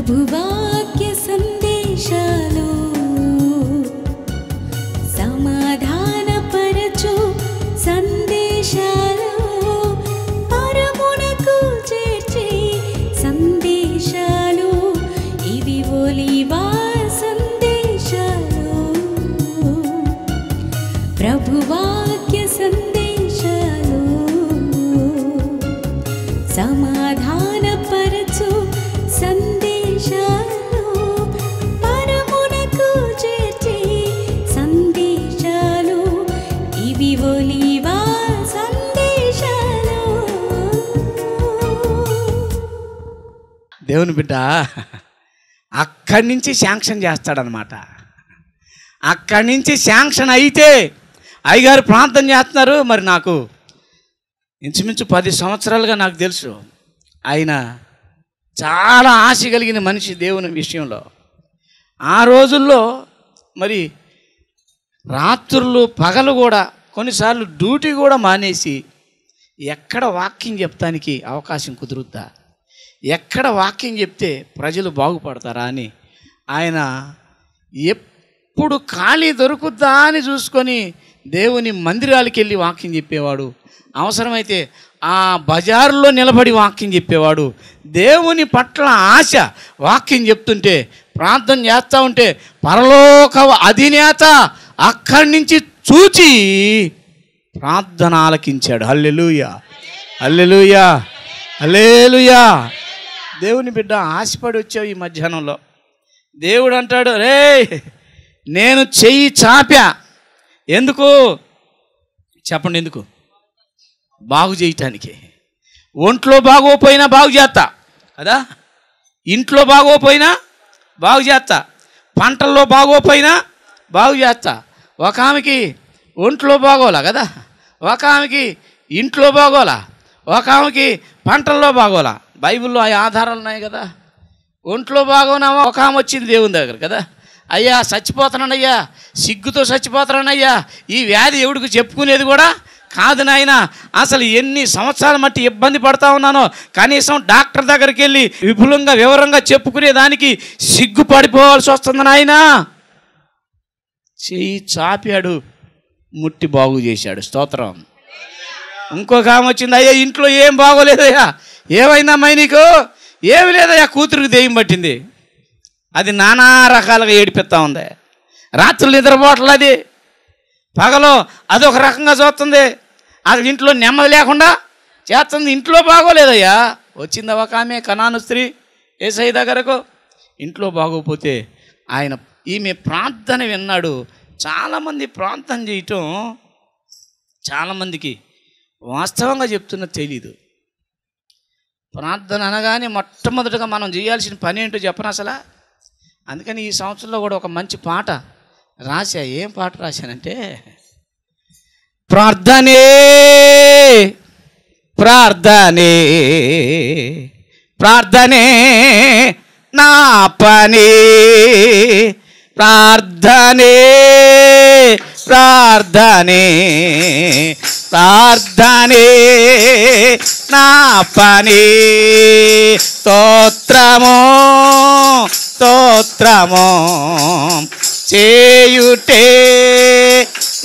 ప్రభువాక్య సందేశాలు సమాధానపరచు సందేశాలు పరమునకు చేర్చే సందేశాలు ఇవి ఒలీవా సందేశాలు ప్రభువాక్య సందేశాలు సమాధానపరచు సందేశాలు పరమునకు చేర్చే సందేశాలు ఇవి ఒలీవా సందేశాలు. దేవుని బిడ్డ అక్కడి నుంచి శాంక్షన్ చేస్తాడనమాట. అక్కడి నుంచి శాంక్షన్ అయితే అయ్యగారు ప్రార్థన చేస్తున్నారు. మరి నాకు ఇంచుమించు 10 సంవత్సరాలుగా నాకు తెలుసు ఆయన చాలా ఆశ కలిగిన మనిషి దేవుని విషయంలో. ఆ రోజుల్లో మరి రాత్రులు పగలు కూడా కొన్నిసార్లు డ్యూటీ కూడా మానేసి ఎక్కడ వాక్యం చెప్తానికి అవకాశం కుదురుద్దా, ఎక్కడ వాక్యం చెప్తే ప్రజలు బాగుపడతారా అని ఆయన ఎప్పుడు ఖాళీ దొరుకుద్దా అని చూసుకొని దేవుని మందిరాలకు వెళ్ళి వాక్యం చెప్పేవాడు. అవసరమైతే ఆ బజారులో నిలబడి వాక్యం చెప్పేవాడు. దేవుని పట్ల ఆశ, వాక్యం చెప్తుంటే ప్రార్థన చేస్తూ ఉంటే పరలోక అధినేత అక్కడి నుంచి చూచి ప్రార్థన ఆలకించాడు. హల్లెలూయా, హల్లెలూయా, హల్లెలూయా. దేవుని బిడ్డ ఆశపడి వచ్చావు ఈ మధ్యాహ్నంలో. దేవుడు అంటాడు, రే నేను చెయ్యి చాపా. ఎందుకు చెప్పండి? ఎందుకు? బాగు చేయటానికి. ఒంట్లో బాగోపోయినా బాగు చేస్తా కదా, ఇంట్లో బాగోపోయినా బాగు చేస్తా, పంటల్లో బాగోపోయినా బాగు చేస్తా. ఒక ఆమెకి ఒంట్లో బాగోలా కదా, ఒక ఆమెకి ఇంట్లో బాగోలా, ఒక ఆమెకి పంటల్లో బాగోలా. బైబిల్లో ఆ ఆధారాలు ఉన్నాయి కదా. ఒంట్లో బాగోనామా ఒక ఆమె వచ్చింది దేవుని దగ్గర కదా, అయ్యా చచ్చిపోతున్నానయ్యా, సిగ్గుతో చచ్చిపోతున్నానయ్యా, ఈ వ్యాధి ఎవడికి చెప్పుకునేది కూడా కాదు నాయన, అసలు ఎన్ని సంవత్సరాల మట్టి ఇబ్బంది పడతా ఉన్నానో, కనీసం డాక్టర్ దగ్గరికి వెళ్ళి విపులంగా వివరంగా చెప్పుకునేదానికి సిగ్గుపడిపోవాల్సి వస్తుంది నాయన. చెయ్యి చాపాడు, ముట్టి బాగు చేశాడు. స్తోత్రం. ఇంకొక ఆమె వచ్చింది, అయ్యా ఇంట్లో ఏం బాగోలేదయ్యా, ఏమైందమ్మా నీకు? ఏమి లేదయ్యా, కూతురికి దెయ్యం పట్టింది. అది నానా రకాలుగా ఏడిపిస్తూ ఉంది. రాత్రులు నిద్రపోవట్లేదు, అది పగలో అదొక రకంగా చూస్తుంది, అది ఇంట్లో నెమ్మది లేకుండా చేస్తుంది. ఇంట్లో బాగోలేదయ్యా. వచ్చింది ఒక ఆమె కనాను స్త్రీ యేసయ్య దగ్గరకు. ఇంట్లో బాగోపోతే ఆయన ఈమె ప్రార్థన విన్నాడు. చాలామంది ప్రార్థన చేయటం చాలామందికి వాస్తవంగా చెప్తున్నది తెలీదు. ప్రార్థన అనగానే మొట్టమొదటిగా మనం చేయాల్సిన పని ఏంటో చెప్పను అసలు. అందుకని ఈ సంవత్సరంలో కూడా ఒక మంచి పాట రాశా. ఏం పాట రాశానంటే, ప్రార్థనే ప్రార్థనే ప్రార్థనే నా పని, ప్రార్థనే ప్రార్థనే ప్రార్థనే నా పని, స్తోత్రము స్తోత్రము చేయుటే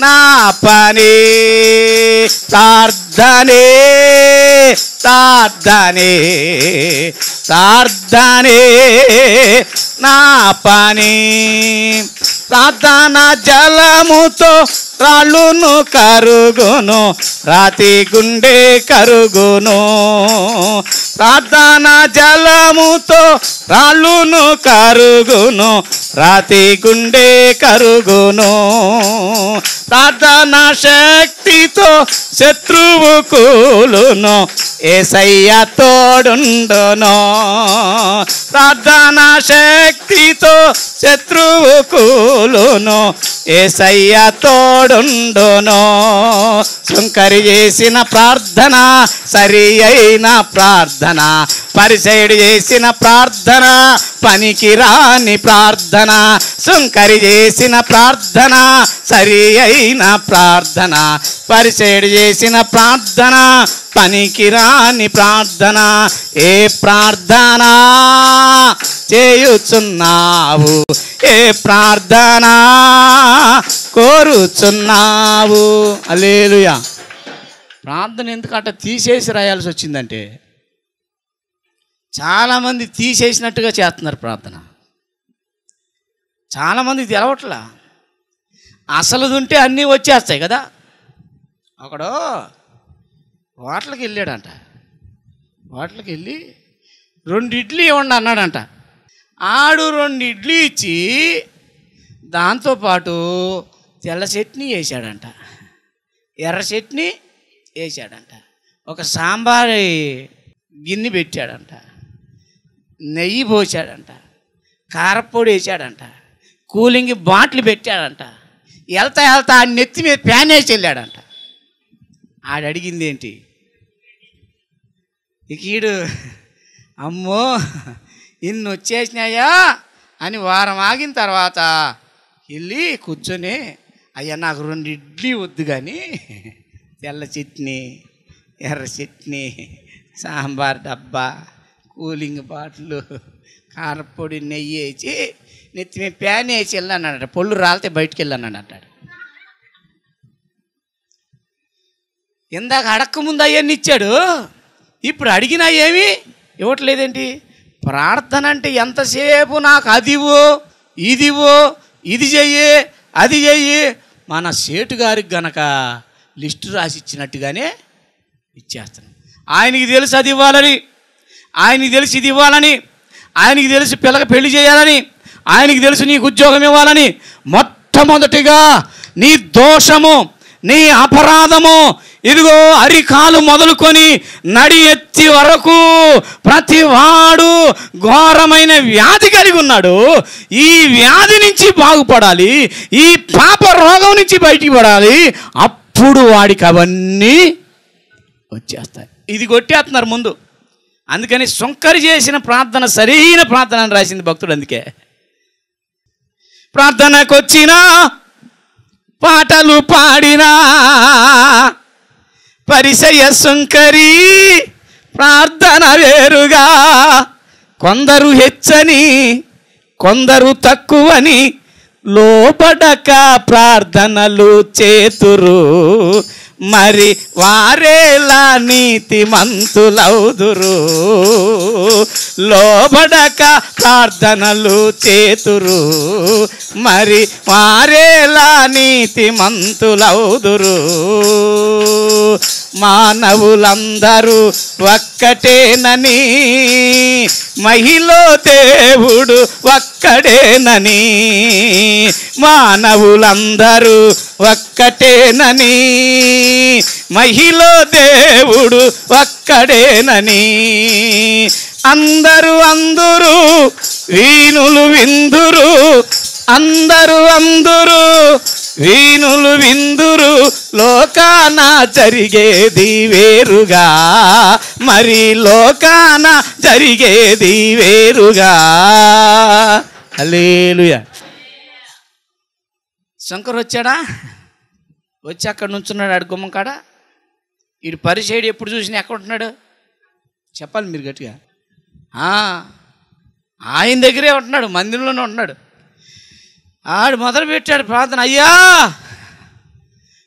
నా పని, ప్రార్థనే ప్రార్థనే ప్రార్థనే నా పని, ప్రార్థన జలముతో రాళ్ళును కరుగును, రాతి గుండె కరుగును. ప్రార్థన జలముతో రాళ్ళును కరుగును, రాతి గుండె కరుగును. ప్రార్థన శక్తితో శత్రువు కూలును, యేసయ్య తోడుండును. ప్రార్థన శక్తితో శత్రువు కూలును, యేసయ్య తోడుండును. సుంకరి చేసిన ప్రార్థన సరి అయిన ప్రార్థన, పరిసయుడు చేసిన ప్రార్థన పనికిరాని ప్రార్థన, సుంకరి చేసిన ప్రార్థన సరి అయిన ప్రార్థన, పరిసయ్యుడు చేసిన ప్రార్థన పనికిరాని ప్రార్థన. ఏ ప్రార్థన చేయుచున్నావు, ఏ ప్రార్థన కోరుచున్నావు? హల్లెలూయా. ప్రార్థన ఎందుకంటే తీసేసి రాయాల్సి వచ్చిందంటే, చాలామంది తీసేసినట్టుగా చేస్తున్నారు ప్రార్థన. చాలామంది తెలవట్లా. అసలుది ఉంటే అన్నీ వచ్చేస్తాయి కదా. ఒకడు హోటల్కి వెళ్ళాడంట. హోటల్కి వెళ్ళి 2 ఇడ్లీ ఇవ్వండి అన్నాడంట. ఆడు 2 ఇడ్లీ ఇచ్చి దాంతోపాటు తెల్ల చట్నీ వేసాడంట, ఎర్ర చట్నీ వేసాడంట, ఒక సాంబార్ గిన్నె పెట్టాడంట, నెయ్యి పోసాడంట, కారపొడి వేసాడంట, కూలింగ్ బాటిల్ పెట్టాడంట. వెళ్తా వెళ్తా ఆ నెత్తి మీద ప్యాన్ వేసి వెళ్ళాడంట. ఆడు అడిగింది ఏంటి? ఈడు అమ్మో ఇన్ని వచ్చేసినాయా అని వారం ఆగిన తర్వాత వెళ్ళి కూర్చొని, అయ్యా నాకు 2 ఇడ్లీ వద్దు కానీ తెల్ల చట్నీ, ఎర్ర చట్నీ, సాంబార్ డబ్బా, కూలింగ్ బాటిల్, కారపొడి, నెయ్యి వేసి నెత్తి మీద ప్యాన్ వేసి వెళ్ళానంట. పొళ్ళు రాలితే బయటికి వెళ్ళాను అంటాడు. ఇందాక అడక్కముందు అవన్నీ ఇచ్చాడు, ఇప్పుడు అడిగినా ఏమీ ఇవ్వట్లేదేంటి? ప్రార్థన అంటే ఎంతసేపు నాకు అదివో ఇదివో, ఇది చెయ్యి అది చెయ్యి. మన సేటు గారికి గనక లిస్టు రాసి ఇచ్చినట్టుగానే ఇచ్చేస్తాను. ఆయనకి తెలుసు అది ఇవ్వాలని, ఆయనకి తెలుసు ఇది ఇవ్వాలని, ఆయనకి తెలుసు పిల్లకి పెళ్లి చేయాలని, ఆయనకి తెలుసు నీకు ఉద్యోగం ఇవ్వాలని. మొట్టమొదటిగా నీ దోషము, నీ అపరాధము, ఇదిగో అరికాలు మొదలుకొని నడి ఎత్తి వరకు ప్రతివాడు ఘోరమైన వ్యాధి కలిగి ఉన్నాడు. ఈ వ్యాధి నుంచి బాగుపడాలి, ఈ పాప రోగం నుంచి బయటికి పడాలి. అప్పుడు వాడికి అవన్నీ వచ్చేస్తాయి. ఇది కొట్టేస్తున్నారు ముందు. అందుకని సుంకరి చేసిన ప్రార్థన సరైన ప్రార్థన అని రాసింది భక్తుడు. అందుకే ప్రార్థనకు వచ్చినా పాటలు పాడినా పరిసయ్య సుంకరి ప్రార్థన వేరుగా, కొందరు హెచ్చని కొందరు తక్కువని లోబడక ప్రార్థనలు చేతురు, మరి వారేలా నీతిమంతులౌదురు. లోబడక ప్రార్థనలు చేతురు, మరి వారేలా నీతిమంతులౌదురు. మానవులందరూ ఒక్కటేనని, మహిలో దేవుడు ఒక్కడేనని. మానవులందరూ ఒక్కటేనని, మహిలో దేవుడు ఒక్కడేనని. అందరూ అందురు వీణులు విందురు, అందరూ అందురు వీణులు విందురు. లోకాన జరిగేది వేరుగా, మరి లోకాన జరిగేది వేరుగా. హల్లెలూయా. శంకర్ వచ్చాడా? వచ్చి అక్కడ నుంచున్నాడు ఆడు గుమ్మం కాడ. వీడు పరిచయుడు ఎప్పుడు చూసినా ఎక్కడ ఉంటున్నాడు చెప్పాలి మీరు గట్టిగా. ఆయన దగ్గరే ఉంటున్నాడు, మందిరంలోనే ఉంటున్నాడు. ఆడు మొదలు పెట్టాడు ప్రార్థన. అయ్యా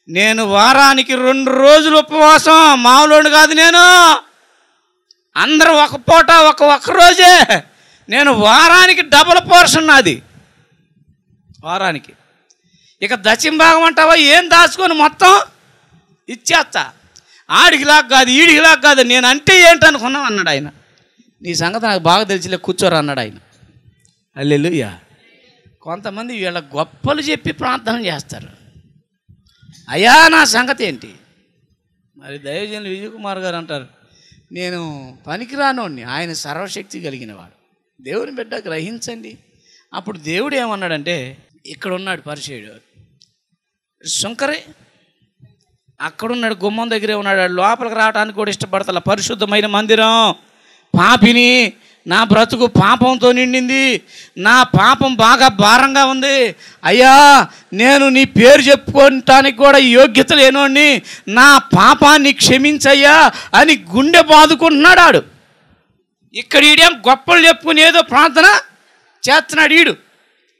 నేను వారానికి 2 రోజులు ఉపవాసం, మామూలు కాదు నేను. అందరూ ఒక పూట ఒక్క రోజే. నేను వారానికి డబుల్ పోర్షన్ నాది వారానికి. ఇక దశంభాగం అంటావా? ఏం దాచుకొని మొత్తం ఇచ్చేస్తా. ఆడికిలాగా కాదు ఈడికిలాగా కాదు, నేను అంటే ఏంటనుకున్నావు అన్నాడు ఆయన. నీ సంగతి నాకు బాగా తెలిసిలే, కూర్చోరా అన్నాడు ఆయన. హల్లెలూయా. కొంతమంది వీళ్ళ గొప్పలు చెప్పి ప్రార్థన చేస్తారు. అయ్యా నా సంగతి ఏంటి? మరి దైవజనులు విజయకుమార్ గారు అంటారు, నేను పనికిరానోడిని, ఆయన సర్వశక్తి కలిగినవాడు. దేవుని బిడ్డ గ్రహించండి. అప్పుడు దేవుడు ఏమన్నాడంటే, ఇక్కడ ఉన్నాడు పరిచయుడు సుంకరే, అక్కడున్నాడు, గుమ్మం దగ్గరే ఉన్నాడు. లోపలికి రావడానికి కూడా ఇష్టపడతా. పరిశుద్ధమైన మందిరం, పాపిని నా బ్రతుకు పాపంతో నిండింది, నా పాపం బాగా భారంగా ఉంది, అయ్యా నేను నీ పేరు చెప్పుకోవటానికి కూడా యోగ్యత లేనోడిని, నా పాపాన్ని క్షమించయ్యా అని గుండె బాదుకుంటున్నాడు ఆడు. ఇక్కడ ఈడేం గొప్పలు చెప్పుకుని ఏదో ప్రార్థన చేస్తున్నాడు ఈడు.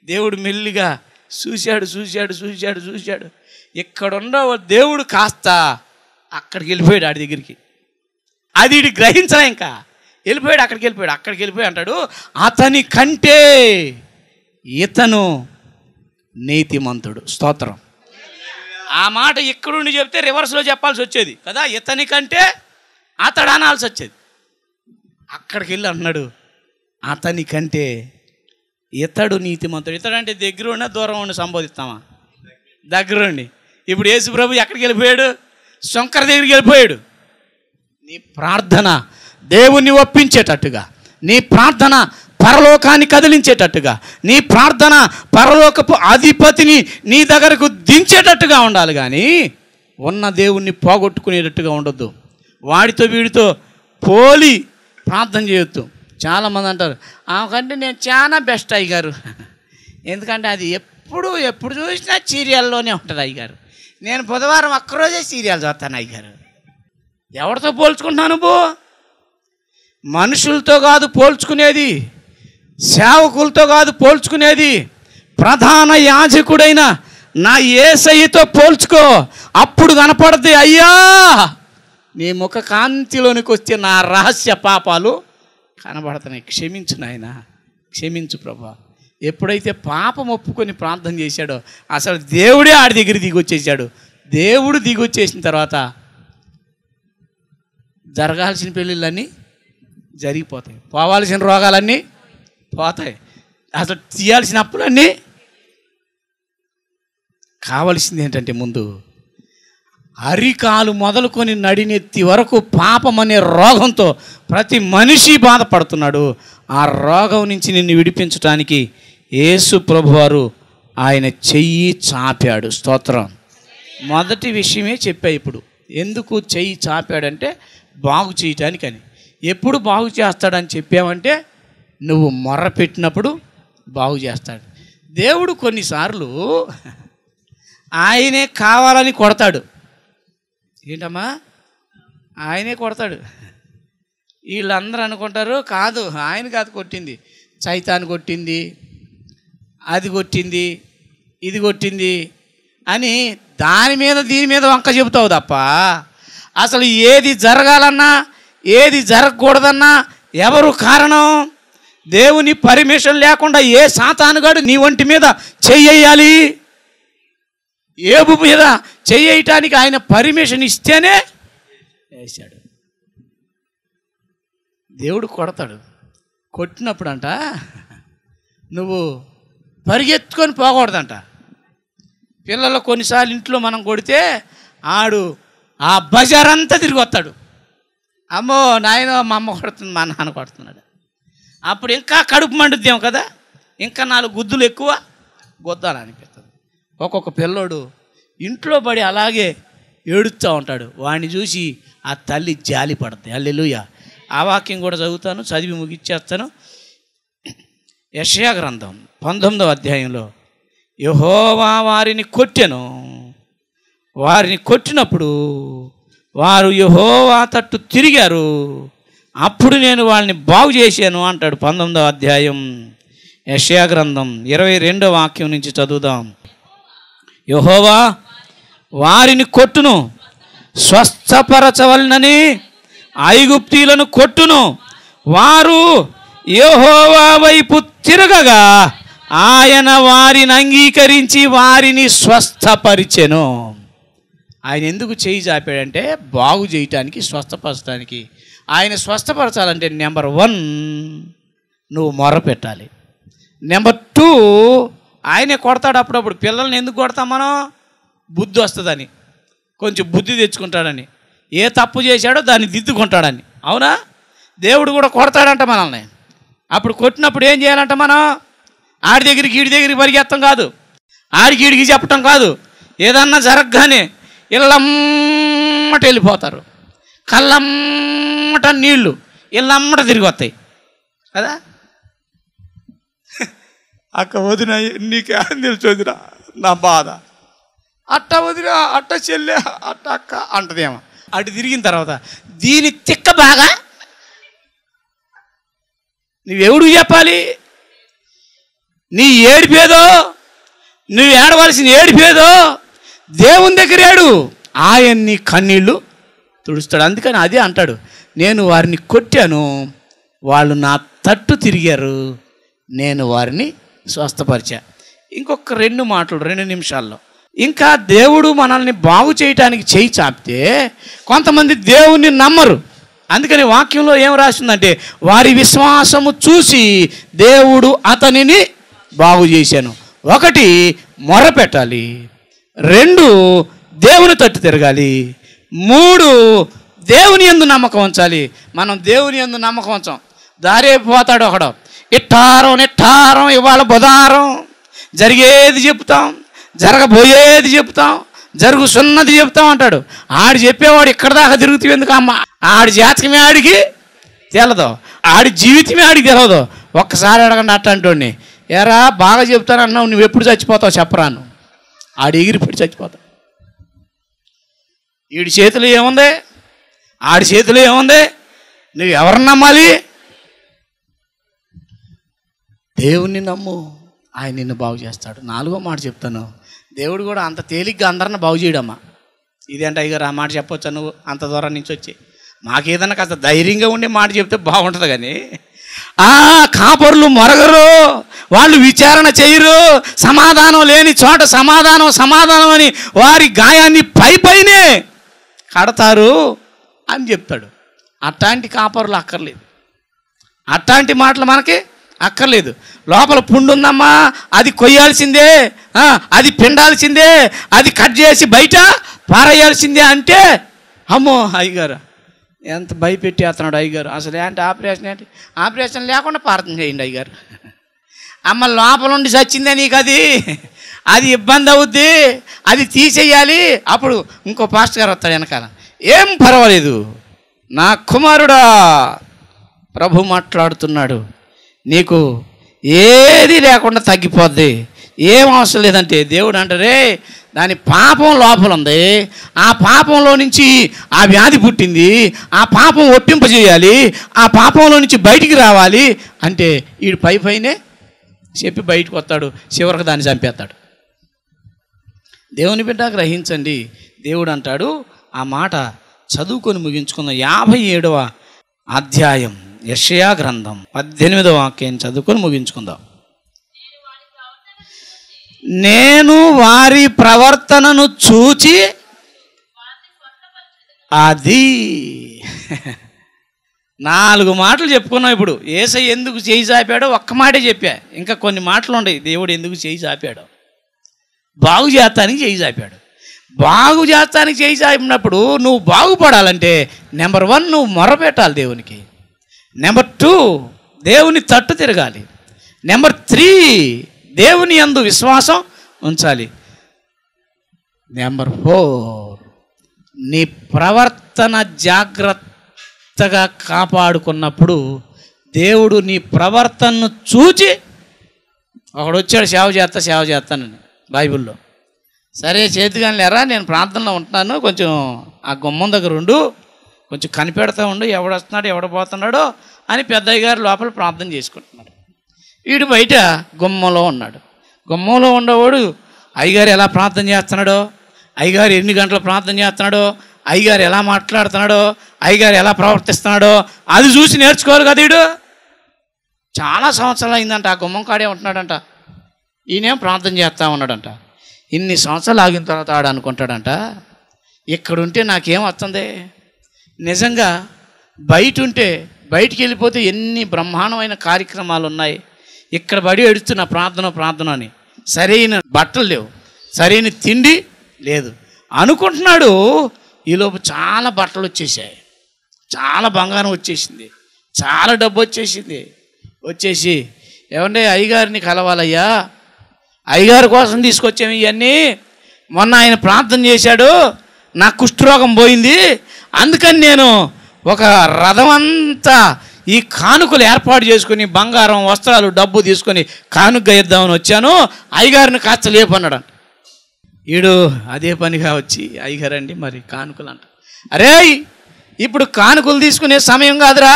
దేవుడు మెల్లిగా చూశాడు. ఇక్కడున్న దేవుడు కాస్త అక్కడికి వెళ్ళిపోయాడు ఆడి దగ్గరికి. అది ఈడు గ్రహించలే, ఇంకా అక్కడికి వెళ్ళిపోయి అంటాడు, అతని కంటే ఇతను నీతిమంతుడు. స్తోత్రం. ఆ మాట ఇక్కడుండి చెప్తే రివర్స్లో చెప్పాల్సి వచ్చేది కదా, ఇతని కంటే అతడు అనాల్సి వచ్చేది. అక్కడికి వెళ్ళి అన్నాడు, అతని కంటే ఇతడు నీతిమంతుడు. ఇతడు అంటే దగ్గర ఉన్న దూరం ఉండి సంబోధిస్తామా? దగ్గరుండి. ఇప్పుడు యేసు ప్రభు ఎక్కడికి వెళ్ళిపోయాడు? శంకర దగ్గరికి వెళ్ళిపోయాడు. నీ ప్రార్థన దేవుణ్ణి ఒప్పించేటట్టుగా, నీ ప్రార్థన పరలోకాన్ని కదిలించేటట్టుగా, నీ ప్రార్థన పరలోకపు అధిపతిని నీ దగ్గరకు దించేటట్టుగా ఉండాలి, కానీ ఉన్న దేవుణ్ణి పోగొట్టుకునేటట్టుగా ఉండొద్దు. వాడితో వీడితో పోలి ప్రార్థన చేయొద్దు. చాలామంది అంటారు, ఆమెకంటే నేను చాలా బెస్ట్ అయ్యగారు, ఎందుకంటే అది ఎప్పుడు చూసినా సీరియల్లోనే ఉంటుంది అయ్యగారు, నేను బుధవారం ఒక్కరోజే సీరియల్ చూస్తాను అయ్యగారు. ఎవరితో పోల్చుకుంటున్నావు నువ్వు? మనుషులతో కాదు పోల్చుకునేది, సేవకులతో కాదు పోల్చుకునేది, ప్రధాన యాజకుడైన నా యేసయ్యతో పోల్చుకో. అప్పుడు కనపడద్ది, అయ్యా నీ ముఖ కాంతిలోనికి వస్తే నా రహస్య పాపాలు కనబడుతున్నాయి, క్షమించు నాయనా, క్షమించు ప్రభా. ఎప్పుడైతే పాపం ఒప్పుకొని ప్రార్థన చేశాడో అసలు దేవుడే ఆడి దగ్గర దిగొచ్చేసాడు. దేవుడు దిగొచ్చేసిన తర్వాత జరగాల్సిన పెళ్ళిళ్ళన్నీ జరిగిపోతాయి, పోవాల్సిన రోగాలన్నీ పోతాయి, అసలు తీయాల్సిన అప్పులన్నీ. కావలసింది ఏంటంటే ముందు అరికాలు మొదలుకొని నడినెత్తి వరకు పాపం అనే రోగంతో ప్రతి మనిషి బాధపడుతున్నాడు. ఆ రోగం నుంచి నిన్ను విడిపించడానికి యేసు ప్రభువారు ఆయన చెయ్యి చాపాడు. స్తోత్రం. మొదటి విషయమే చెప్పా. ఇప్పుడు ఎందుకు చెయ్యి చాపాడంటే బాగు చేయటానికని. ఎప్పుడు బాగు చేస్తాడని చెప్పామంటే నువ్వు మొర్ర పెట్టినప్పుడు బాగు చేస్తాడు దేవుడు. కొన్నిసార్లు ఆయనే కావాలని కొడతాడు. ఏంటమ్మా? ఆయనే కొడతాడు. వీళ్ళందరూ అనుకుంటారు కాదు ఆయన కాదు కొట్టింది, సైతాను కొట్టింది, అది కొట్టింది, ఇది కొట్టింది అని దాని మీద దీని మీద వంక చెబుతావు తప్ప అసలు ఏది జరగాలన్నా ఏది జరగకూడదన్నా ఎవరు కారణం? దేవుని పర్మిషన్ లేకుండా ఏ సాతానుగాడు నీ ఒంటి మీద చెయ్యాలి? ఏబు మీద చెయ్యటానికి ఆయన పర్మిషన్ ఇస్తేనే వేశాడు. దేవుడు కొడతాడు. కొట్టినప్పుడు అంట నువ్వు పరిగెత్తుకొని పోకూడదంట. పిల్లలు కొన్నిసార్లు ఇంట్లో మనం కొడితే ఆడు ఆ బజారంతా తిరిగి వస్తాడు. అమ్మో నాయన మా అమ్మ కొడుతుంది, మా నాన్న కొడుతున్నాడు. అప్పుడు ఇంకా కడుపు మండుద్దేమో కదా, ఇంకా 4 గుద్దులు ఎక్కువ గొద్దాలనిపిస్తుంది. ఒక్కొక్క పిల్లోడు ఇంట్లో పడి అలాగే ఏడుస్తూ ఉంటాడు. వాడిని చూసి ఆ తల్లి జాలి పడుతుంది. హల్లెలూయా. ఆ వాక్యం కూడా చదువుతాను, చదివి ముగిచ్చేస్తాను. యెషయా గ్రంథం 19వ అధ్యాయంలో యెహోవా వారిని కొట్టెను, వారిని కొట్టినప్పుడు వారు యెహోవా తట్టు తిరిగారు, అప్పుడు నేను వాళ్ళని బాగు చేశాను అంటాడు. 19వ అధ్యాయం యెషయా గ్రంథం 22వ వాక్యం నుంచి చదువుదాం. యెహోవా వారిని కొట్టును, స్వస్థపరచవలనని ఐగుప్తీయులను కొట్టును, వారు యెహోవా వైపు తిరగగా ఆయన వారిని అంగీకరించి వారిని స్వస్థపరిచెను. ఆయన ఎందుకు చేయి చాపాడంటే బాగు చేయటానికి, స్వస్థపరచడానికి. ఆయన స్వస్థపరచాలంటే నెంబర్ 1 నువ్వు మొర్ర పెట్టాలి. నెంబర్ 2 ఆయనే కొడతాడు. అప్పుడప్పుడు పిల్లల్ని ఎందుకు కొడతాం మనం? బుద్ధి వస్తుందని, కొంచెం బుద్ధి తెచ్చుకుంటాడని, ఏ తప్పు చేశాడో దాన్ని దిద్దుకుంటాడని. అవునా? దేవుడు కూడా కొడతాడంట మనల్ని. అప్పుడు కొట్టినప్పుడు ఏం చేయాలంట మనం? ఆడి దగ్గరికి ఈడి దగ్గరికి పరిగెత్తం కాదు, ఆడికి ఈడికి చెప్పటం కాదు. ఏదన్నా జరగగానే ఇళ్ళమ్మట వెళ్ళిపోతారు, కళ్ళమ్మట నీళ్ళు ఇళ్ళమ్మట తిరిగి వస్తాయి. కదా. అక్క వదిన నీకేం తెలుసు వదిన నా బాధ, అట్ట వదిన అట్ట చెల్లె అట్ట అక్క అంటదేమో. అటు తిరిగిన తర్వాత దీని తిక్క బాగా నువ్వెవడికి చెప్పాలి? నీ ఏడిపేదో, నువ్వు ఏడవలసిన ఏడిపేదో దేవుని దగ్గర ఏడు, ఆయన్ని కన్నీళ్ళు తుడుస్తాడు. అందుకని అదే అంటాడు, నేను వారిని కొట్టాను, వాళ్ళు నా తట్టు తిరిగారు, నేను వారిని స్వస్థపరిచా. ఇంకొక 2 నిమిషాల్లో ఇంకా దేవుడు మనల్ని బాగు చేయటానికి చేయి చాపితే కొంతమంది దేవుణ్ణి నమ్మరు. అందుకని వాక్యంలో ఏం రాసిందంటే, వారి విశ్వాసము చూసి దేవుడు అతనిని బాగు చేశాను. 1 మొర పెట్టాలి, 2 దేవుని తట్టు తిరగాలి, 3 దేవుని యందు నమ్మకం ఉంచాలి. మనం దేవుని యందు నమ్మకం ఉంచాం, దారే పోతాడు ఒకడు, ఇట్టారం నిట్టారం ఇవాళ బుధారం, జరిగేది చెప్తాం, జరగబోయేది చెప్తాం, జరుగుతున్నది చెప్తాం అంటాడు. ఆడు చెప్పేవాడు ఇక్కడ దాకా తిరుగుతూ ఎందుకు అమ్మ? ఆడి జాతకమే ఆడికి తెలదు, ఆడి జీవితమే ఆడికి తెలవదు. ఒక్కసారి అడగండి అట్టంటోడిని, ఎరా బాగా చెప్తానన్నావు, నువ్వు ఎప్పుడు చచ్చిపోతావు చెప్పరాను. ఆడు ఎగిరిపడి చచ్చిపోతావు. వీడి చేతిలో ఏముంది, ఆడి చేతిలో ఏముంది? నువ్వు ఎవరిని నమ్మాలి? దేవుణ్ణి నమ్ము, ఆయన నిన్ను బాగు చేస్తాడు. 4వ మాట చెప్తాను, దేవుడు కూడా అంత తేలిగ్గా అందరిని బాగు చేయడమ్మా. ఇదేంటి అయ్యగారు ఆ మాట చెప్పొచ్చా నువ్వు అంత దూరం నుంచి వచ్చి? మాకేదన్నా కాస్త ధైర్యంగా ఉండే మాట చెప్తే బాగుంటుంది. కానీ కాపరులు మొరగరు, వాళ్ళు విచారణ చేయరు, సమాధానం లేని చోట సమాధానం అని వారి గాయాన్ని పైనే కడతారు అని చెప్తాడు. అట్లాంటి కాపరులు అక్కర్లేదు, అట్లాంటి మాటలు మనకి అక్కర్లేదు. లోపల పుండు ఉందమ్మా, అది కొయ్యాల్సిందే, అది పిండాల్సిందే, అది కట్ చేసి బయట పారేయాల్సిందే అంటే అమ్మో అయ్యగారు ఎంత భయపెట్టి అతన్నాడు అయ్యగారు. అసలు ఏంటి ఆపరేషన్, ఏంటి ఆపరేషన్ లేకుండా ప్రార్థన చేయండి అయ్యగారు. అమ్మ లోపల ఉండి చచ్చిందే నీకు, అది ఇబ్బంది అవుద్ది, అది తీసేయాలి. అప్పుడు ఇంకో పాస్టర్ గారు వస్తాడు వెనకాల, ఏం పర్వాలేదు నా కుమారుడా, ప్రభు మాట్లాడుతున్నాడు, నీకు ఏది లేకుండా తగ్గిపోద్ది, ఏం అవసరం లేదంటే దేవుడు అంటారే దాని పాపం లోపల ఉంది, ఆ పాపంలో నుంచి ఆ వ్యాధి పుట్టింది, ఆ పాపం ఒప్పింపజేయాలి, ఆ పాపంలో నుంచి బయటికి రావాలి అంటే వీడు పైనే చెప్పి బయటకు వస్తాడు, చివరికి దాన్ని చంపేస్తాడు. దేవుని బిడ్డ గ్రహించండి. దేవుడు అంటాడు, ఆ మాట చదువుకొని ముగించుకుందాం. 57వ అధ్యాయం యెషయా గ్రంథం 18వ వాక్యం చదువుకొని ముగించుకుందాం. నేను వారి ప్రవర్తనను చూచి అది 4 మాటలు చెప్పుకున్నాం. ఇప్పుడు యేసయ్య ఎందుకు చేయి చాపాడో ఒక్క మాటే చెప్పా, ఇంకా కొన్ని మాటలు ఉన్నాయి. దేవుడు ఎందుకు చేయి చాపాడో, బాగు చేస్తానికి చేయి చాపాడు. బాగు చేస్తానికి చేయి చాపినప్పుడు నువ్వు బాగుపడాలంటే నెంబర్ 1 నువ్వు మొరపెట్టాలి దేవునికి, నెంబర్ 2 దేవుని తట్టు తిరగాలి, నెంబర్ 3 దేవుని యందు విశ్వాసం ఉంచాలి, నెంబర్ 4 నీ ప్రవర్తన జాగ్రత్తగా కాపాడుకున్నప్పుడు దేవుడు నీ ప్రవర్తనను చూచి, ఒకడు వచ్చాడు సేవ చేస్తానని బైబిల్లో, సరే చేతిగాని లేరా నేను ప్రార్థనలో ఉంటున్నాను, కొంచెం ఆ గుమ్మం దగ్గర ఉండు, కొంచెం కనిపెడతా ఉండు, ఎవడొస్తున్నాడు ఎవడపోతున్నాడో అని పెద్దయ్య గారు లోపల ప్రార్థన చేసుకుంటున్నాడు. వీడు బయట గుమ్మంలో ఉన్నాడు. గుమ్మంలో ఉండేవాడు అయ్యగారు ఎలా ప్రార్థన చేస్తున్నాడో, అయ్యగారు ఎన్ని గంటలు ప్రార్థన చేస్తున్నాడో, అయ్యగారు ఎలా మాట్లాడుతున్నాడో, అయ్యగారు ఎలా ప్రవర్తిస్తున్నాడో అది చూసి నేర్చుకోవాలి కదా. వీడు చాలా సంవత్సరాలు అయిందంట ఆ గుమ్మం కాడే ఉంటున్నాడంట, ఈయనేం ప్రార్థన చేస్తూ ఉన్నాడంట. ఇన్ని సంవత్సరాలు ఆగిన తర్వాత ఆడు అనుకుంటాడంట, ఇక్కడుంటే నాకేం వస్తుంది, నిజంగా బయట ఉంటే బయటికి వెళ్ళిపోతే ఎన్ని బ్రహ్మాండమైన కార్యక్రమాలు ఉన్నాయి, ఇక్కడ బడి ఎడుతున్న ప్రార్థన అని సరైన బట్టలు లేవు, సరైన తిండి లేదు అనుకుంటున్నాడు. ఈలోపు చాలా బట్టలు వచ్చేసాయి, చాలా బంగారం వచ్చేసింది, చాలా డబ్బు వచ్చేసి ఏమంటే అయ్యగారిని కలవాలయ్యా, అయ్యగారి కోసం తీసుకొచ్చాము ఇవన్నీ, మొన్న ఆయన ప్రార్థన చేశాడు, నా కుష్ఠరోగం పోయింది, అందుకని నేను ఒక రథం అంతా ఈ కానుకలు ఏర్పాటు చేసుకుని బంగారం వస్త్రాలు డబ్బు తీసుకొని కానుక ఇద్దామని వచ్చాను, అయ్యగారిని కాస్త లేపన్నాడు. ఈడు అదే పనిగా వచ్చి, అయ్యగారండి మరి కానుకలు అంట. అరే ఇప్పుడు కానుకలు తీసుకునే సమయం కాదురా,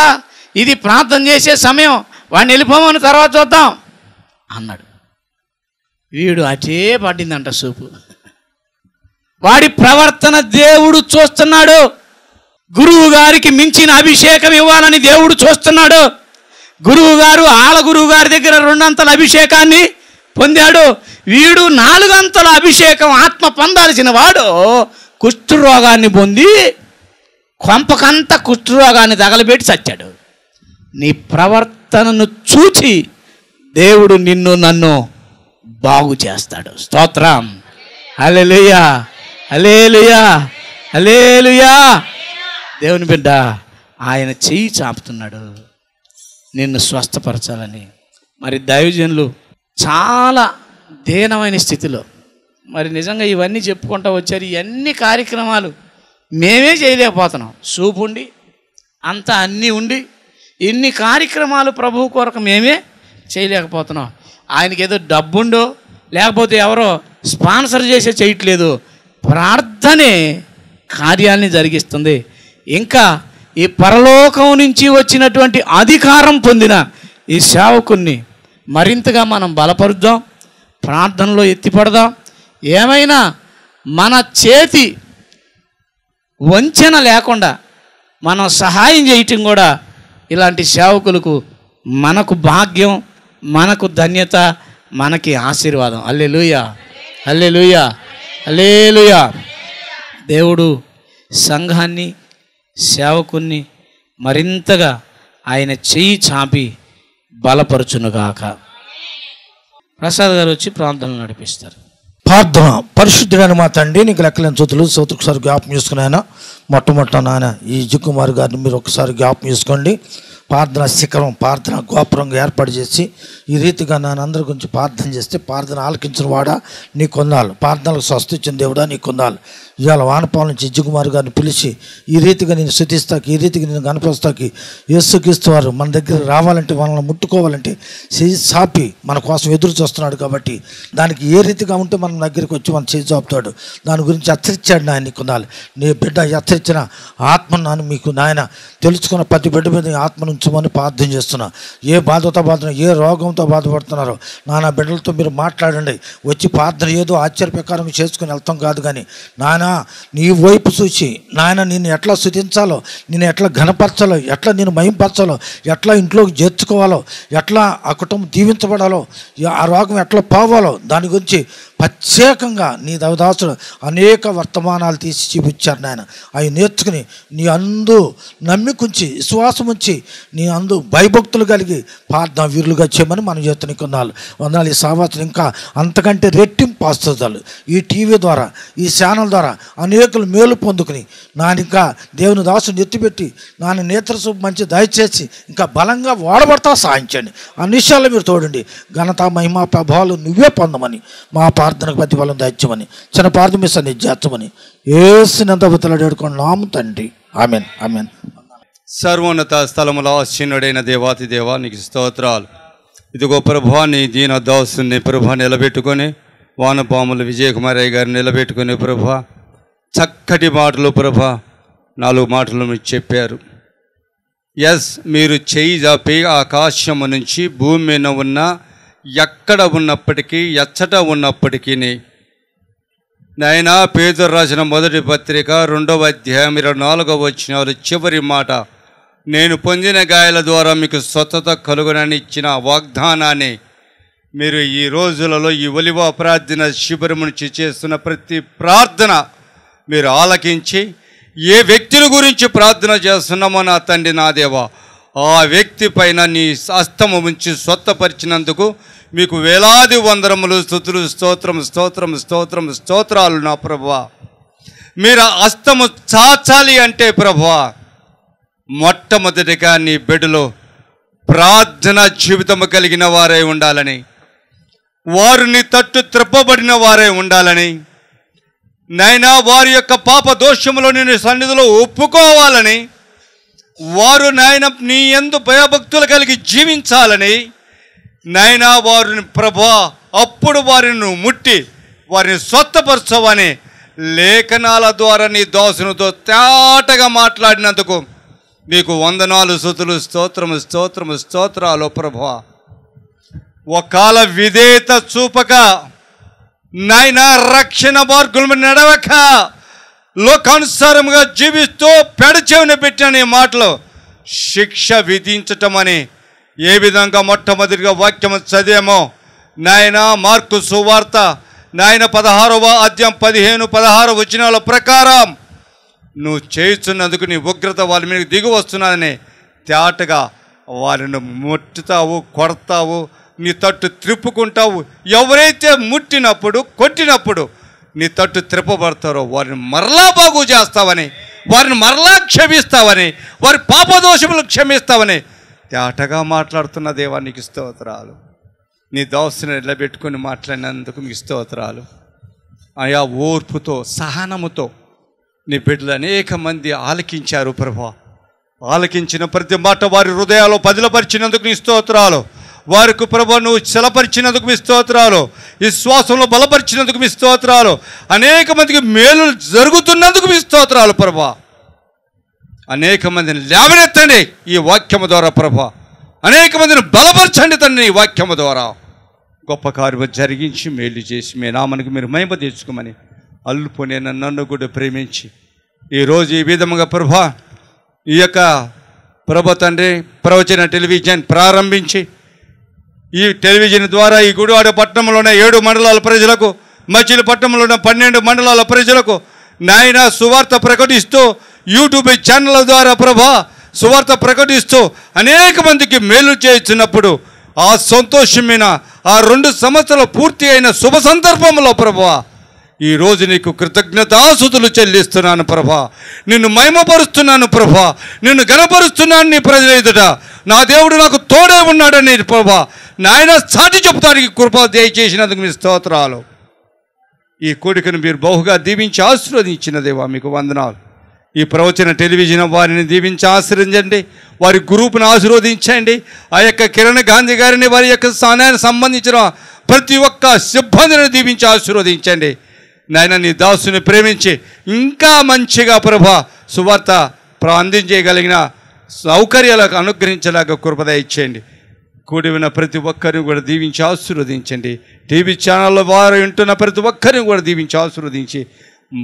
ఇది ప్రార్థన చేసే సమయం, వాడిని వెళ్ళిపోమని తర్వాత చూద్దాం అన్నాడు. వీడు అటే పడిందంట సూపు. వాడి ప్రవర్తన దేవుడు చూస్తున్నాడు. గురువు గారికి మించిన అభిషేకం ఇవ్వాలని దేవుడు చూస్తున్నాడు. గురువు గారు గురువు గారి దగ్గర 2 అంతల అభిషేకాన్ని పొందాడు. వీడు 4 అంతల అభిషేకం ఆత్మ పొందాల్సిన వాడు కుష్ఠరోగాన్ని పొంది కొంపకంత కుష్ఠరోగాన్ని తగలబెట్టి చచ్చాడు. నీ ప్రవర్తనను చూచి దేవుడు నిన్ను నన్ను బాగు చేస్తాడు. స్తోత్రం. హల్లెలూయా, హల్లెలూయా, హల్లెలూయా. దేవుని బిడ్డ ఆయన చెయ్యి చాపుతున్నాడు నిన్ను స్వస్థపరచాలని. మరి దైవజనులు చాలా దీనమైన స్థితిలో, మరి నిజంగా ఇవన్నీ చెప్పుకుంటూ వచ్చారు. ఇవన్నీ కార్యక్రమాలు మేమే చేయలేకపోతున్నాం. సూపు ఉండి అంతా అన్నీ ఉండి ఇన్ని కార్యక్రమాలు ప్రభువు కొరకు మేమే చేయలేకపోతున్నాం. ఆయనకి ఏదో డబ్బుండో లేకపోతే ఎవరో స్పాన్సర్ చేసే చేయట్లేదు. ప్రార్థనే కార్యాన్ని జరిగిస్తుంది. ఇంకా ఈ పరలోకం నుంచి వచ్చినటువంటి అధికారం పొందిన ఈ సేవకుణ్ణి మరింతగా మనం బలపరుద్దాం, ప్రార్థనలో ఎత్తిపడదాం. ఏమైనా మన చేతి వంచన లేకుండా మనం సహాయం చేయటం కూడా ఇలాంటి సేవకులకు మనకు భాగ్యం, మనకు ధన్యత, మనకి ఆశీర్వాదం. హల్లెలూయా, హల్లెలూయా, హల్లెలూయా. దేవుడు సంఘాన్ని సేవకుని మరింతగా ఆయన చెయ్యి చాపి బలపరచునుగాక. ప్రసాద్ గారు వచ్చి ప్రార్థనలు నడిపిస్తారు. ప్రార్థన. పరిశుద్ధుడైన మా తండ్రి, నీకు లెక్కలేని స్తుతులు ఒకసారి జ్ఞాపకం చేసుకుని ఆయన మొట్టమొదట నాయన ఈ జిక్కుమార్ గారిని మీరు ఒకసారి జ్ఞాపకం చేసుకోండి. ప్రార్థన శిఖరం, ప్రార్థన గోపురంగా ఏర్పాటు చేసి ఈ రీతిగా నన్ను అందరి గురించి ప్రార్థన చేస్తే ప్రార్థన ఆలకించిన వాడా నీ కొందాలు, ప్రార్థనలకు స్వస్థ ఇచ్చిన దేవుడా నీ కొందాలు. ఇవాళ వానపాల నుంచి జిగ్గుమారు గారిని పిలిచి ఈ రీతిగా నేను స్తుతిస్తాకి, ఈ రీతిగా నేను కనపరుస్తాకి యేసుక్రీస్తు వారు మన దగ్గర రావాలంటే, మనల్ని ముట్టుకోవాలంటే చేయి చాపి మన కోసం ఎదురు చూస్తున్నాడు. కాబట్టి దానికి ఏ రీతిగా ఉంటే మన దగ్గరికి వచ్చి మన చేయి చాపుతాడు. దాని గురించి హెచ్చరించాడు నాయన నీ కొందాలు. నీ బిడ్డ హెచ్చరించిన ఆత్మను నాన్న మీకు నాయన తెలుసుకున్న ప్రతి బిడ్డ మీద ఆత్మను ఉంచమని ప్రార్థన చేస్తున్నా. ఏ బాధతో బాధ, ఏ రోగంతో బాధపడుతున్నారో నానా బిడ్డలతో మీరు మాట్లాడండి. వచ్చి ప్రార్థన ఏదో ఆశ్చర్య ప్రకారం చేసుకుని వెళ్తాం కాదు, కానీ నాయన నీ వైపు చూసి నాయన నిన్ను ఎట్లా స్తుతించాలో, నిన్ను ఎట్లా ఘనపరచాలో, ఎట్లా నేను మహింపరచాలో, ఎట్లా ఇంట్లోకి చేర్చుకోవాలో, ఎట్లా ఆ కుటుంబం దీవించబడాలో, ఆ రోగం ఎట్లా పోవాలో దాని గురించి ప్రత్యేకంగా నీ దవదాసుడు అనేక వర్తమానాలు తీసి చూపించారు నాయన. అవి నేర్చుకుని నీ అందు నమ్మికుంచి విశ్వాసం ఉంచి నీ అందు భయభక్తులు కలిగి ప్రార్థన వీరులుగా చేయమని మనం చేస్తున్న కొన్నాళ్ళు వందనాలు. ఈ సావాసం ఇంకా అంతకంటే రెట్టింపు ఆస్తుతాలు ఈ టీవీ ద్వారా, ఈ ఛానల్ ద్వారా అనేకులు మేలు పొందుకుని ఇంకా దేవుని దాసుని ఎత్తిపెట్టి నాన్న నేత్రసూపు మంచి దయచేసి ఇంకా బలంగా వాడబడతా సాధించండి. అన్ని విషయాల్లో మీరు తోడండి. ఘనత మహిమ ప్రభావాలు నువ్వే పొందమని, మా ప్రార్థనకు ప్రతిఫలం దయచమని, చిన్న ప్రార్థన మీ సన్నిధి చేర్చమని యేసునంత బతులాడుకొని నాము తండ్రి. Amen, amen. సర్వోన్నత స్థలములో ఆసీనుడైన దేవాతి దేవా నీకు స్తోత్రాలు. ఇదిగో ప్రభువా, నీ దీన దాసుని ప్రభువా నిలబెట్టుకొని, వానపాములు విజయకుమారయ్య గారిని నిలబెట్టుకుని ప్రభువా చక్కటి మాటలు ప్రభువా 4 మాటలు మీరు చెప్పారు. మీరు చేయి జాపి ఆకాశము నుంచి భూమి మీద ఉన్న ఎక్కడ ఉన్నప్పటికీ, ఎచ్చట ఉన్నప్పటికీ నాయనా, పేతురు రాసిన 1వ పత్రిక 2వ అధ్యాయం 24వ వచనాలు చివరి మాట, నేను పొందిన గాయాల ద్వారా మీకు స్వస్థత కలుగునని ఇచ్చిన వాగ్దానాన్ని మీరు ఈ రోజులలో ఈ ఒలివ ప్రార్థన శిబిరం నుంచి చేస్తున్న ప్రతి ప్రార్థన మీరు ఆలకించి, ఏ వ్యక్తుల గురించి ప్రార్థన చేస్తున్నామో నా తండ్రి నా దేవా, ఆ వ్యక్తి పైన నీ హస్తము ఉంచి స్వస్థపరిచినందుకు మీకు వేలాది వందరములు స్తుతులు, స్తోత్రం స్తోత్రం స్తోత్రం స్తోత్రాలు నా ప్రభువా. మీరు హస్తము చాచాలి అంటే ప్రభువా, మొట్టమొదటిగా నీ బిడ్డలో ప్రార్థన జీవితము కలిగిన వారై ఉండాలని, వారు నీ తట్టు త్రిప్పబడిన వారై ఉండాలని నాయనా, వారి యొక్క పాప దోషములో నేను సన్నిధిలో ఒప్పుకోవాలని, వారు నాయన నీ యందు భయభక్తులు కలిగి జీవించాలని నాయన వారిని ప్రభా అప్పుడు వారిని ముట్టి వారిని స్వస్థపరచవని లేఖనాల ద్వారా నీ దాసునితో తేటగా మాట్లాడినందుకు నీకు వందనాలు, స్తుతులు, స్తోత్రము స్తోత్రము స్తోత్రాలు ప్రభువా. ఒకాల విధేయత చూపక నాయన రక్షణ మార్గంలో నడవక లోకానుసారముగా జీవిస్తూ పెడచెవిన పెట్టిన నీ మాటలు శిక్ష విధించటం అని ఏ విధంగా మొట్టమొదటిగా వాక్యము చదివామో నాయన మార్కు సువార్త నాయన 16వ అధ్యాయం 15-16 వచనాల ప్రకారం నువ్వు చేస్తున్నందుకు నీ ఉగ్రత వాళ్ళ మీద దిగి వస్తున్నానని తేటగా వారిని ముట్టుతావు, కొడతావు, నీ తట్టు త్రిప్పుకుంటావు. ఎవరైతే ముట్టినప్పుడు కొట్టినప్పుడు నీ తట్టు త్రిప్పబడతారో వారిని మరలా బాగు చేస్తావని, వారిని మరలా క్షమిస్తావని, వారి పాపదోషములు క్షమిస్తావని తేటగా మాట్లాడుతున్న దేవా నీకు స్తోత్రాలు. నీ దాసుని నిలబెట్టుకొని మాట్లాడినందుకు మీకు స్తోత్రాలు. ఆయా ఓర్పుతో సహనముతో నీ బిడ్డలు అనేక మంది ఆలకించారు ప్రభా. ఆలకించిన ప్రతి మాట వారి హృదయాల్లో పదిలపరిచినందుకు నీ స్తోత్రాలు. వారికి ప్రభా నువ్వు చలపరిచినందుకు మీ స్తోత్రాలు. విశ్వాసంలో బలపరిచినందుకు మీ స్తోత్రాలు. అనేక మందికి మేలు జరుగుతున్నందుకు మీ స్తోత్రాలు ప్రభా. అనేక మందిని లేవనెత్తండి ఈ వాక్యము ద్వారా ప్రభా. అనేక మందిని బలపరచండి తండ్రి ఈ వాక్యము ద్వారా. గొప్ప కార్యము జరిగించి మేలు చేసి మీ నామానికి మీరు మహిమ తెచ్చుకోమని అల్లుపోయిన నన్ను కూడా ప్రేమించి ఈరోజు ఈ విధముగా ప్రభా ఈ యొక్క ప్రభా తండ్రి ప్రవచన టెలివిజన్ ప్రారంభించి ఈ టెలివిజన్ ద్వారా ఈ గుడివాడ పట్టణంలో ఉన్న 7 మండలాల ప్రజలకు, మచిలీపట్నంలో ఉన్న 12 మండలాల ప్రజలకు నాయన సువార్త ప్రకటిస్తూ యూట్యూబ్ ఛానళ్ళ ద్వారా ప్రభా సువార్త ప్రకటిస్తూ అనేక మందికి మేలు చేస్తున్నప్పుడు ఆ సంతోషమైన ఆ 2 సంవత్సరాలు పూర్తి అయిన శుభ సందర్భంలో ప్రభా ఈరోజు నీకు కృతజ్ఞతాస్తుతులు చెల్లిస్తున్నాను ప్రభా. నిన్ను మహిమపరుస్తున్నాను ప్రభా. నిన్ను గణపరుస్తున్నాను నీ ప్రజల ఎదుట. నా దేవుడు నాకు తోడే ఉన్నాడని ప్రభా నాయన సాటి చెప్తానికి కృప దయచేసినందుకు మీ స్తోత్రాలు. ఈ కోడికను మీరు బహుగా దీవించి ఆశీర్వదించిన దేవా మీకు వందనాలు. ఈ ప్రవచన టెలివిజన్ వారిని దీవించి ఆశీర్వదించండి. వారి గ్రూప్ను ఆశీర్వదించండి. ఆ యొక్క కిరణ్ గాంధీ గారిని వారి యొక్క స్థానానికి సంబంధించిన ప్రతి ఒక్క సిబ్బందిని దీవించి ఆశీర్వదించండి. నాయన నీ దాసుని ప్రేమించి ఇంకా మంచిగా ప్రభా సువార్త అందించగలిగిన సౌకర్యాలకు అనుగ్రహించలాగా కృపద ఇచ్చేయండి. కూడి ఉన్న ప్రతి ఒక్కరిని కూడా దీవించి ఆశీర్వదించండి. టీవీ ఛానల్లో వారు వింటున్న ప్రతి ఒక్కరిని కూడా దీవించి ఆశీర్వదించి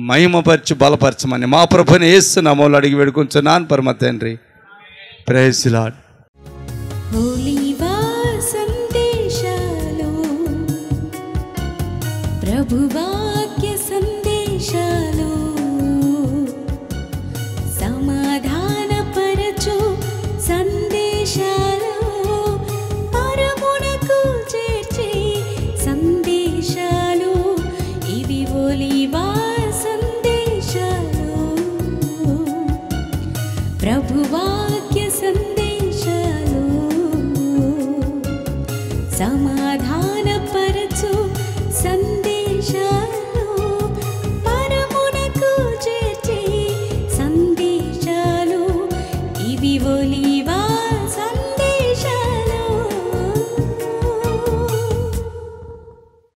మహిమపరిచి బలపరచమని మా ప్రభుని యేసు నామములో అడిగి వేడుకొంచున్నాను పరమ తండ్రి. Praise the lord.